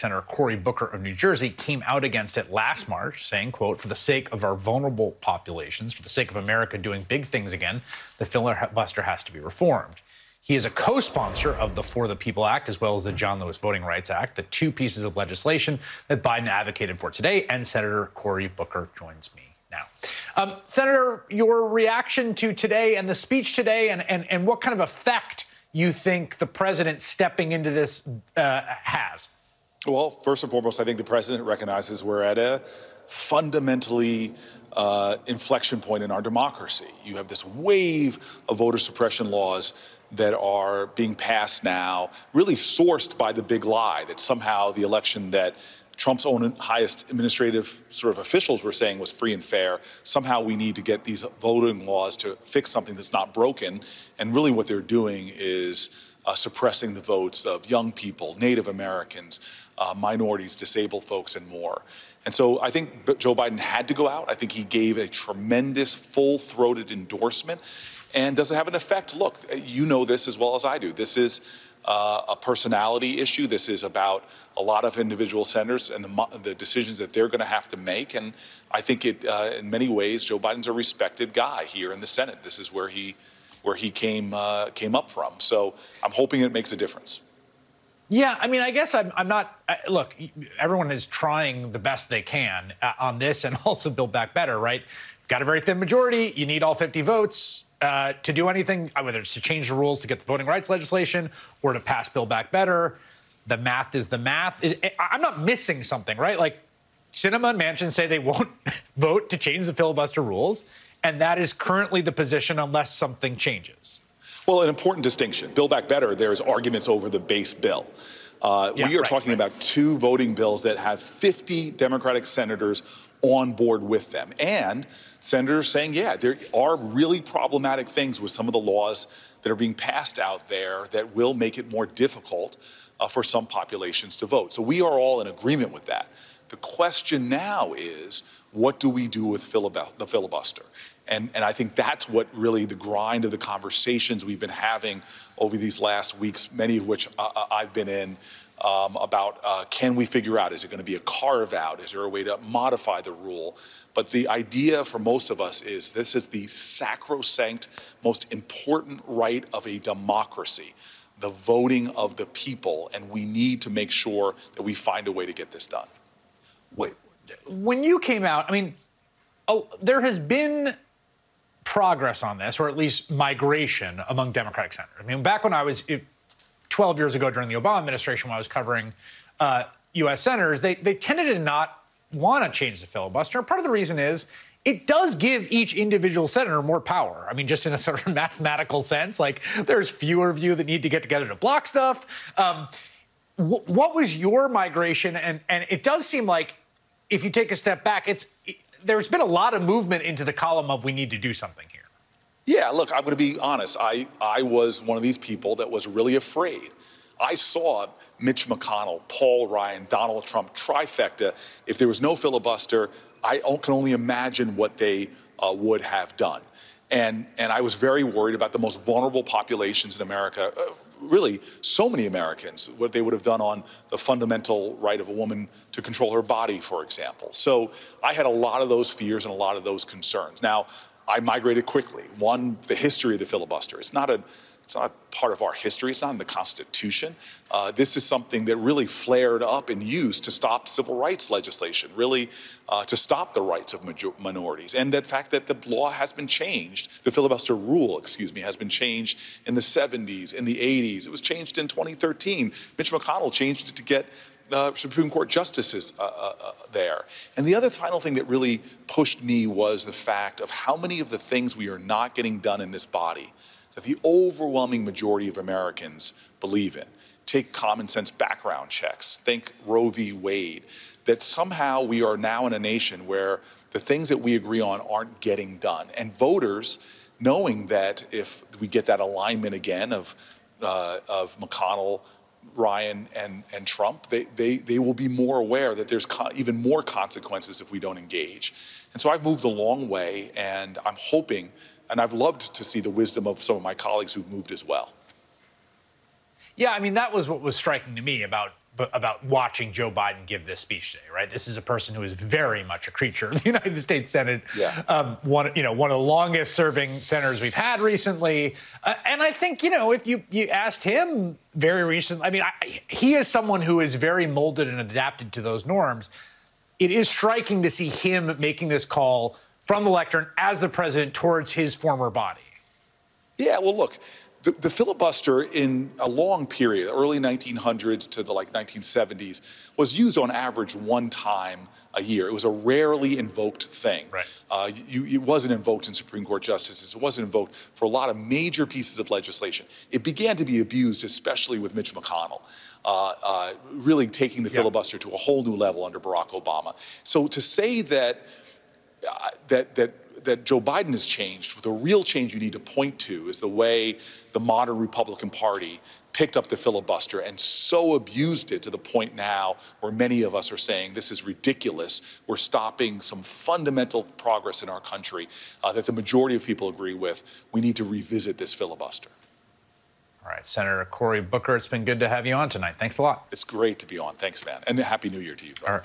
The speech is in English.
Senator Cory Booker of New Jersey came out against it last March, saying, quote, "For the sake of our vulnerable populations, for the sake of America doing big things again, the filibuster has to be reformed." He is a co-sponsor of the For the People Act, as well as the John Lewis Voting Rights Act, the two pieces of legislation that Biden advocated for today. And Senator Cory Booker joins me now. Senator, your reaction to today and the speech today, and what kind of effect you think the president stepping into this has? Well, first and foremost, I think the president recognizes we're at a fundamentally inflection point in our democracy. You have this wave of voter suppression laws that are being passed now, really sourced by the big lie that somehow the election that Trump's own highest administrative sort of officials were saying was free and fair. Somehow we need to get these voting laws to fix something that's not broken. And really what they're doing is suppressing the votes of young people, Native Americans, minorities, disabled folks, and more. And so I think Joe Biden had to go out. I think he gave a tremendous full-throated endorsement. And does it have an effect? Look, you know this as well as I do. This is a personality issue. This is about a lot of individual senators and the decisions that they're going to have to make. And I think in many ways, Joe Biden's a respected guy here in the Senate. This is where he came up from. So I'm hoping it makes a difference. Yeah, I mean, I guess I'm not. Look, everyone is trying the best they can on this, and also Build Back Better, right? Got a very thin majority. You need all 50 votes. To do anything, whether it's to change the rules to get the voting rights legislation or to pass Build Back Better, the math is the math. I'm not missing something, right? Like, Sinema and Manchin say they won't vote to change the filibuster rules, and that is currently the position unless something changes. Well, an important distinction. Build Back Better, there's arguments over the base bill. We are talking about two voting bills that have 50 Democratic senators on board with them. And senators saying, yeah, there are really problematic things with some of the laws that are being passed out there that will make it more difficult for some populations to vote. So we are all in agreement with that. The question now is, what do we do with the filibuster? And I think that's what really the grind of the conversations we've been having over these last weeks, many of which I've been in, about can we figure out, is it going to be a carve out? Is there a way to modify the rule? But the idea for most of us is this is the sacrosanct, most important right of a democracy, the voting of the people, and we need to make sure that we find a way to get this done. Wait, when you came out, I mean, there has been progress on this, or at least migration among Democratic senators. I mean, back when I was 12 years ago during the Obama administration, when I was covering U.S. senators, they tended to not want to change the filibuster. And part of the reason is it does give each individual senator more power. I mean, just in a sort of mathematical sense, like there's fewer of you that need to get together to block stuff. What was your migration? And it does seem like if you take a step back, there's been a lot of movement into the column of we need to do something here. Yeah, look, I'm going to be honest. I was one of these people that was really afraid. I saw Mitch McConnell, Paul Ryan, Donald Trump, trifecta. If there was no filibuster, I can only imagine what they would have done. And I was very worried about the most vulnerable populations in America, really so many Americans, what they would have done on the fundamental right of a woman to control her body, for example. So I had a lot of those fears and a lot of those concerns. Now, I migrated quickly. One, the history of the filibuster. It's not part of our history. It's not in the Constitution. This is something that really flared up and used to stop civil rights legislation, really to stop the rights of minorities. And the fact that the law has been changed, the filibuster rule, excuse me, has been changed in the 70s, in the 80s. It was changed in 2013. Mitch McConnell changed it to get Supreme Court justices there. And the other final thing that really pushed me was the fact of how many of the things we are not getting done in this body that the overwhelming majority of Americans believe in. Take common sense background checks, think Roe v. Wade, that somehow we are now in a nation where the things that we agree on aren't getting done. And voters, knowing that if we get that alignment again of McConnell, Ryan, and Trump, they will be more aware that there's even more consequences if we don't engage. And so I've moved a long way, and I'm hoping, and I've loved to see the wisdom of some of my colleagues who've moved as well. Yeah, I mean, that was what was striking to me about about watching Joe Biden give this speech today, right? This is a person who is very much a creature of the United States Senate. Yeah. One of the longest serving senators we've had recently. And I think, if you asked him very recently, I mean, he is someone who is very molded and adapted to those norms. It is striking to see him making this call from the lectern as the president towards his former body. Yeah, well, look, the filibuster in a long period, early 1900s to the 1970s, was used on average one time a year. It was a rarely invoked thing. Right. It wasn't invoked in Supreme Court justices. It wasn't invoked for a lot of major pieces of legislation. It began to be abused, especially with Mitch McConnell, really taking the filibuster to a whole new level under Barack Obama. So to say that Joe Biden has changed, the real change you need to point to is the way the modern Republican Party picked up the filibuster and so abused it to the point now where many of us are saying this is ridiculous. We're stopping some fundamental progress in our country that the majority of people agree with. We need to revisit this filibuster. All right, Senator Cory Booker, it's been good to have you on tonight. Thanks a lot. It's great to be on. Thanks, man. And Happy New Year to you. All right.